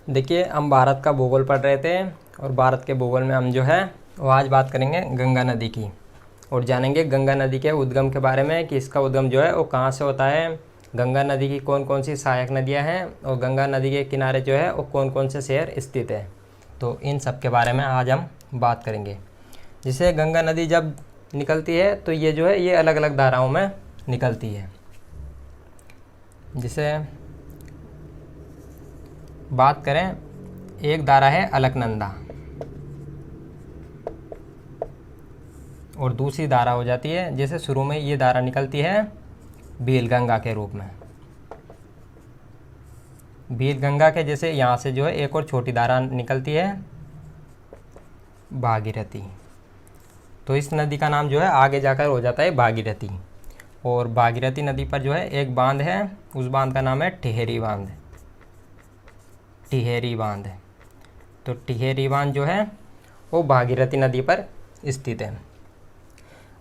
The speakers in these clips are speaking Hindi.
देखिए, हम भारत का भूगोल पढ़ रहे थे और भारत के भूगोल में हम जो है वो आज बात करेंगे गंगा नदी की और जानेंगे गंगा नदी के उद्गम के बारे में कि इसका उद्गम जो है वो कहाँ से होता है, गंगा नदी की कौन कौन सी सहायक नदियाँ हैं और गंगा नदी के किनारे जो है वो कौन कौन से शहर स्थित है। तो इन सब के बारे में आज हम बात करेंगे। जैसे गंगा नदी जब निकलती है तो ये जो है ये अलग अलग धाराओं में निकलती है। जैसे बात करें, एक धारा है अलकनंदा और दूसरी धारा हो जाती है, जैसे शुरू में ये धारा निकलती है भीलगंगा के रूप में। भीलगंगा के जैसे यहाँ से जो है एक और छोटी धारा निकलती है भागीरथी। तो इस नदी का नाम जो है आगे जाकर हो जाता है भागीरथी। और भागीरथी नदी पर जो है एक बांध है, उस बांध का नाम है टिहरी बांध। टिहरी बांध। तो टिहरी बांध जो है वो भागीरथी नदी पर स्थित है।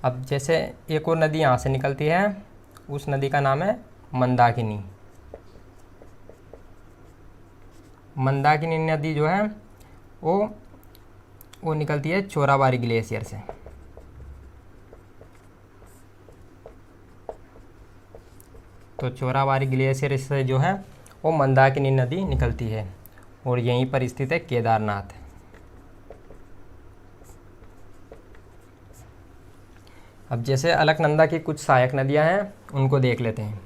अब जैसे एक और नदी यहाँ से निकलती है, उस नदी का नाम है मंदाकिनी। मंदाकिनी नदी जो है वो निकलती है चोराबाड़ी ग्लेशियर से। तो चोराबाड़ी ग्लेशियर से जो है वो मंदाकिनी नदी निकलती है और यहीं पर स्थित है केदारनाथ। अब जैसे अलकनंदा की कुछ सहायक नदियां हैं उनको देख लेते हैं।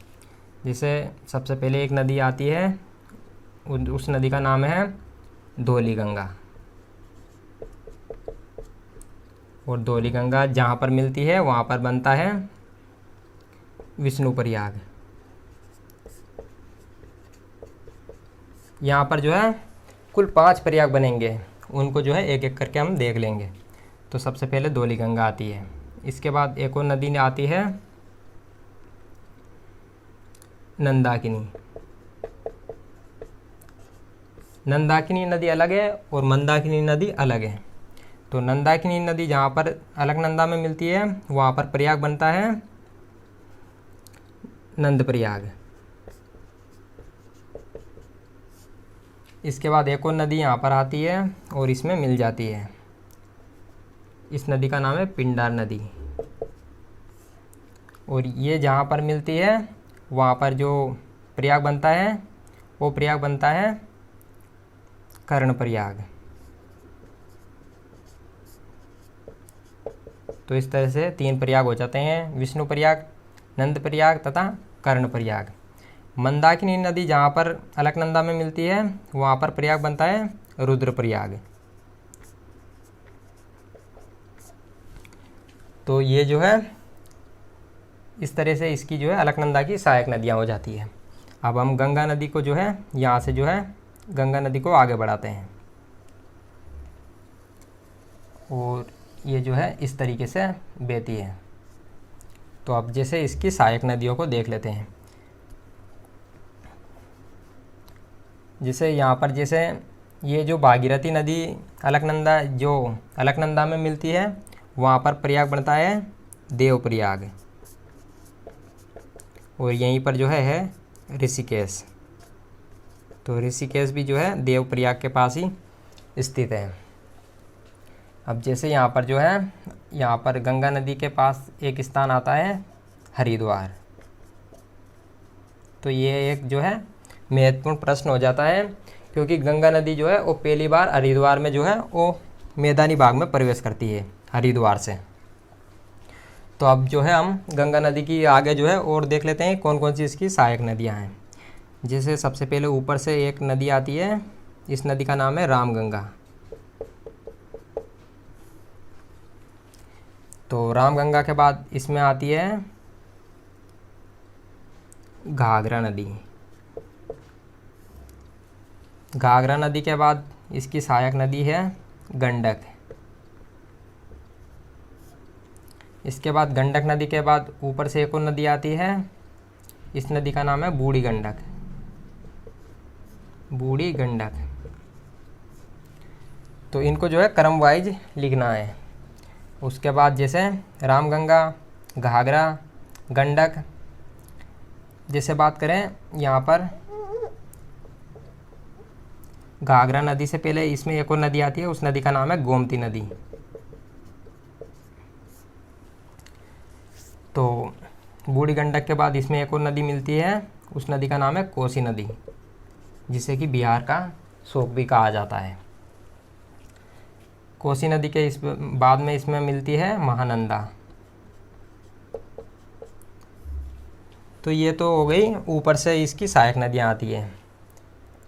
जैसे सबसे पहले एक नदी आती है, उस नदी का नाम है धौलीगंगा। और धौलीगंगा जहाँ पर मिलती है वहाँ पर बनता है विष्णुप्रयाग। यहाँ पर जो है कुल 5 प्रयाग बनेंगे, उनको जो है एक एक करके हम देख लेंगे। तो सबसे पहले धौलीगंगा आती है, इसके बाद एक और नदी आती है नंदाकिनी। नंदाकिनी नदी अलग है और मंदाकिनी नदी अलग है। तो नंदाकिनी नदी जहाँ पर अलकनंदा में मिलती है वहाँ पर प्रयाग बनता है नंदप्रयाग। इसके बाद एक और नदी यहाँ पर आती है और इसमें मिल जाती है, इस नदी का नाम है पिंडार नदी। और ये जहाँ पर मिलती है वहाँ पर जो प्रयाग बनता है वो प्रयाग बनता है कर्णप्रयाग। तो इस तरह से 3 प्रयाग हो जाते हैं, विष्णुप्रयाग, नंदप्रयाग तथा कर्णप्रयाग। मंदाकिनी नदी जहाँ पर अलकनंदा में मिलती है वहाँ पर प्रयाग बनता है रुद्रप्रयाग। तो ये जो है इस तरह से इसकी जो है अलकनंदा की सहायक नदियाँ हो जाती है। अब हम गंगा नदी को जो है यहाँ से जो है गंगा नदी को आगे बढ़ाते हैं और ये जो है इस तरीके से बहती है। तो अब जैसे इसकी सहायक नदियों को देख लेते हैं। जैसे यहाँ पर जैसे ये जो भागीरथी नदी अलकनंदा में मिलती है वहाँ पर प्रयाग बनता है देवप्रयाग। और यहीं पर जो है ऋषिकेश। तो ऋषिकेश भी जो है देवप्रयाग के पास ही स्थित है। अब जैसे यहाँ पर जो है यहाँ पर गंगा नदी के पास एक स्थान आता है हरिद्वार। तो ये एक जो है महत्वपूर्ण प्रश्न हो जाता है, क्योंकि गंगा नदी जो है वो पहली बार हरिद्वार में जो है वो मैदानी भाग में प्रवेश करती है हरिद्वार से। तो अब जो है हम गंगा नदी की आगे जो है और देख लेते हैं कौन कौन सी इसकी सहायक नदियाँ हैं। जैसे सबसे पहले ऊपर से एक नदी आती है, इस नदी का नाम है रामगंगा। तो रामगंगा के बाद इसमें आती है घाघरा नदी। घाघरा नदी के बाद इसकी सहायक नदी है गंडक। इसके बाद गंडक नदी के बाद ऊपर से एक और नदी आती है, इस नदी का नाम है बूढ़ी गंडक। बूढ़ी गंडक। तो इनको जो है क्रम वाइज लिखना है। उसके बाद जैसे रामगंगा, घाघरा, गंडक, जैसे बात करें यहाँ पर घाघरा नदी से पहले इसमें एक और नदी आती है, उस नदी का नाम है गोमती नदी। तो बूढ़ी गंडक के बाद इसमें एक और नदी मिलती है, उस नदी का नाम है कोसी नदी, जिसे कि बिहार का शोक भी कहा जाता है। कोसी नदी के इस बाद में इसमें मिलती है महानंदा। तो ये तो हो गई ऊपर से इसकी सहायक नदियाँ आती हैं।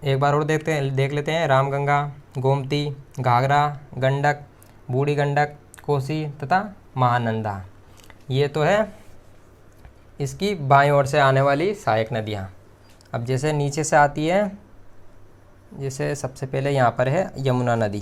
एक बार और देख लेते हैं। रामगंगा, गोमती, घाघरा, गंडक, बूढ़ी गंडक, कोसी तथा महानंदा, ये तो है इसकी बाईं ओर से आने वाली सहायक नदियाँ। अब जैसे नीचे से आती है, जैसे सबसे पहले यहाँ पर है यमुना नदी।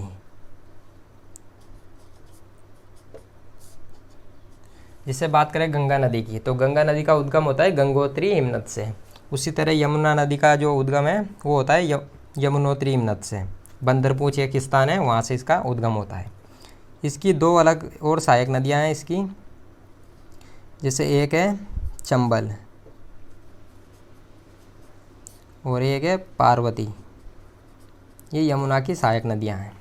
जिससे बात करें गंगा नदी की, तो गंगा नदी का उद्गम होता है गंगोत्री हिमनद से। उसी तरह यमुना नदी का जो उद्गम है वो होता है यमुनोत्री हिमनद से। बंदरपूछ एक स्थान है, वहाँ से इसका उद्गम होता है। इसकी दो अलग और सहायक नदियाँ हैं इसकी, जैसे एक है चंबल और एक है पार्वती। ये यमुना की सहायक नदियाँ हैं।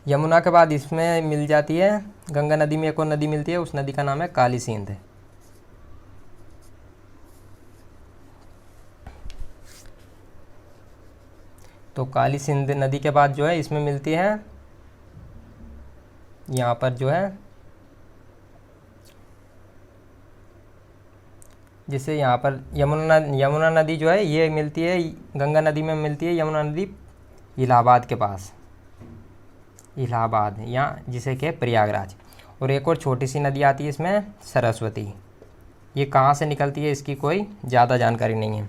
यमुना के बाद इसमें मिल जाती है गंगा नदी में एक और नदी मिलती है, उस नदी का नाम है काली सिंध। तो काली सिंध नदी के बाद जो है इसमें मिलती है यहाँ पर जो है, जैसे यहाँ पर यमुना नदी जो है ये मिलती है गंगा नदी में मिलती है यमुना नदी इलाहाबाद के पास, इलाहाबाद यहाँ जिसे कि प्रयागराज। और एक और छोटी सी नदी आती है इसमें सरस्वती। ये कहाँ से निकलती है इसकी कोई ज़्यादा जानकारी नहीं है।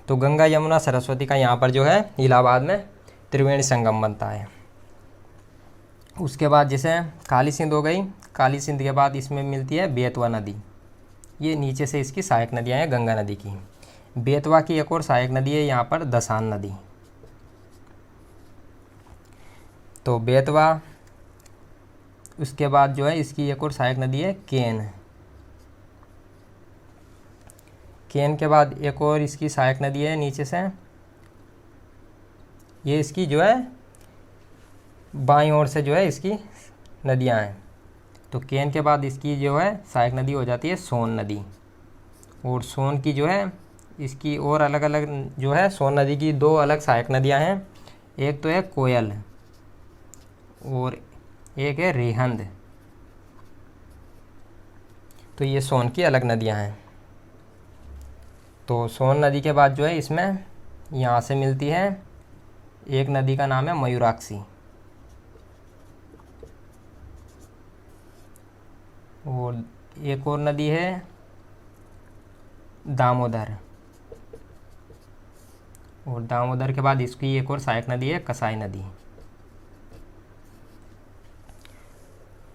तो गंगा यमुना सरस्वती का यहाँ पर जो है इलाहाबाद में त्रिवेणी संगम बनता है। उसके बाद जैसे काली सिंध हो गई, काली सिंध के बाद इसमें मिलती है बेतवा नदी। ये नीचे से इसकी सहायक नदियाँ हैं गंगा नदी की। बेतवा की एक और सहायक नदी है यहाँ पर दसान नदी। तो बेतवा, उसके बाद जो है इसकी एक और सहायक नदी है केन। केन के बाद एक और इसकी सहायक नदी है नीचे से, ये इसकी जो है बाईं ओर से जो है इसकी नदियाँ हैं। तो केन के बाद इसकी जो है सहायक नदी हो जाती है सोन नदी। और सोन की जो है इसकी और अलग अलग जो है सोन नदी की दो अलग सहायक नदियाँ हैं, एक तो है कोयल और एक है रेहंद। तो ये सोन की अलग नदियाँ हैं। तो सोन नदी के बाद जो है इसमें यहाँ से मिलती है एक नदी का नाम है मयूराक्षी, और एक और नदी है दामोदर, और दामोदर के बाद इसकी एक और सहायक नदी है कसाई नदी।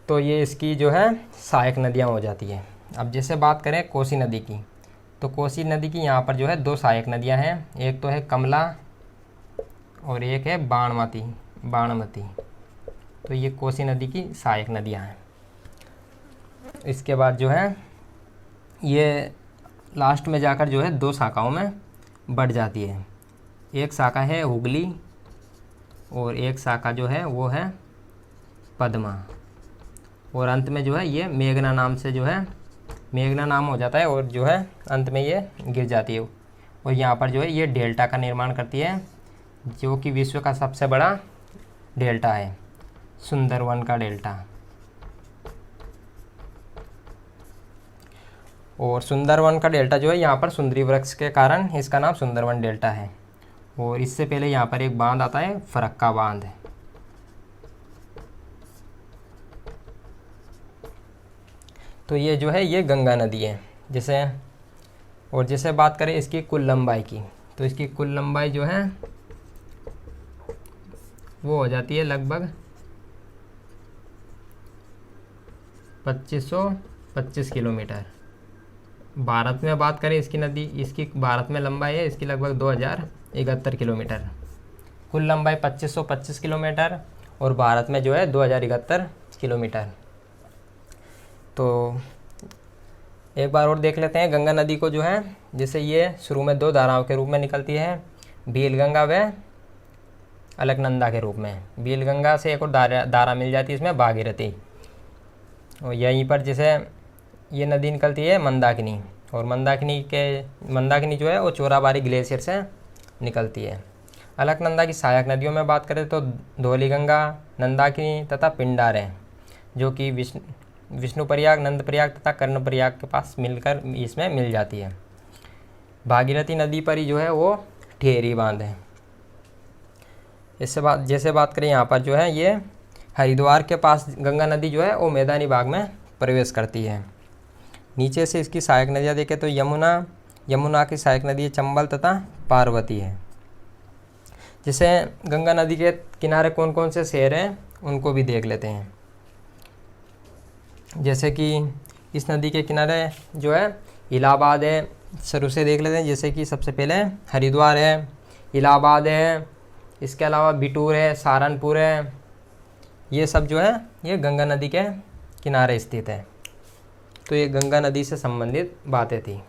तो ये इसकी जो है सहायक नदियाँ हो जाती है। अब जैसे बात करें कोसी नदी की, तो कोसी नदी की यहाँ पर जो है दो सहायक नदियाँ हैं, एक तो है कमला और एक है बाणमती। तो ये कोसी नदी की सहायक नदियाँ हैं। इसके बाद जो है ये लास्ट में जाकर जो है दो शाखाओं में बढ़ जाती है। एक शाखा है हुगली और एक शाखा जो है वो है पद्मा, और अंत में जो है ये मेघना नाम से जो है मेघना नाम हो जाता है, और जो है अंत में ये गिर जाती है। और यहाँ पर जो है ये डेल्टा का निर्माण करती है, जो कि विश्व का सबसे बड़ा डेल्टा है, सुंदरवन का डेल्टा। और सुंदरवन का डेल्टा जो है यहाँ पर सुंदरी वृक्ष के कारण इसका नाम सुंदरवन डेल्टा है। और इससे पहले यहाँ पर एक बांध आता है फरक्का बांध। तो ये जो है ये गंगा नदी है। जैसे बात करें इसकी कुल लंबाई की, तो इसकी कुल लंबाई जो है वो हो जाती है लगभग 2525 किलोमीटर। भारत में बात करें इसकी भारत में लंबाई है इसकी लगभग 2071 किलोमीटर। कुल लंबाई 2525 किलोमीटर और भारत में जो है 2071 किलोमीटर। तो एक बार और देख लेते हैं गंगा नदी को जो है, जैसे ये शुरू में दो धाराओं के रूप में निकलती है, भीलगंगा व अलकनंदा के रूप में। भीलगंगा से एक और धारा मिल जाती है इसमें, भागीरथी। और यहीं पर जैसे ये नदी निकलती है मंदाकिनी, और मंदाकिनी जो है वो चोराबाड़ी ग्लेशियर से निकलती है। अलकनंदा की सहायक नदियों में बात करें तो धौलीगंगा, नंदाकिनी तथा पिंडार है, जो कि विष्णुप्रयाग, नंदप्रयाग तथा कर्णप्रयाग के पास मिलकर इसमें मिल जाती है। भागीरथी नदी पर ही जो है वो ठेहरी बांध है। जैसे बात करें यहाँ पर जो है ये हरिद्वार के पास गंगा नदी जो है वो मैदानी भाग में प्रवेश करती है। नीचे से इसकी सहायक नदियाँ देखें तो यमुना की सहायक नदी चंबल तथा पार्वती है। जैसे गंगा नदी के किनारे कौन कौन से शहर हैं उनको भी देख लेते हैं। जैसे कि इस नदी के किनारे जो है इलाहाबाद है, शुरू से देख लेते हैं। जैसे कि सबसे पहले हरिद्वार है, इलाहाबाद है, इसके अलावा बिटूर है, सहारनपुर है। ये सब जो है ये गंगा नदी के किनारे स्थित है। तो ये गंगा नदी से संबंधित बातें थी।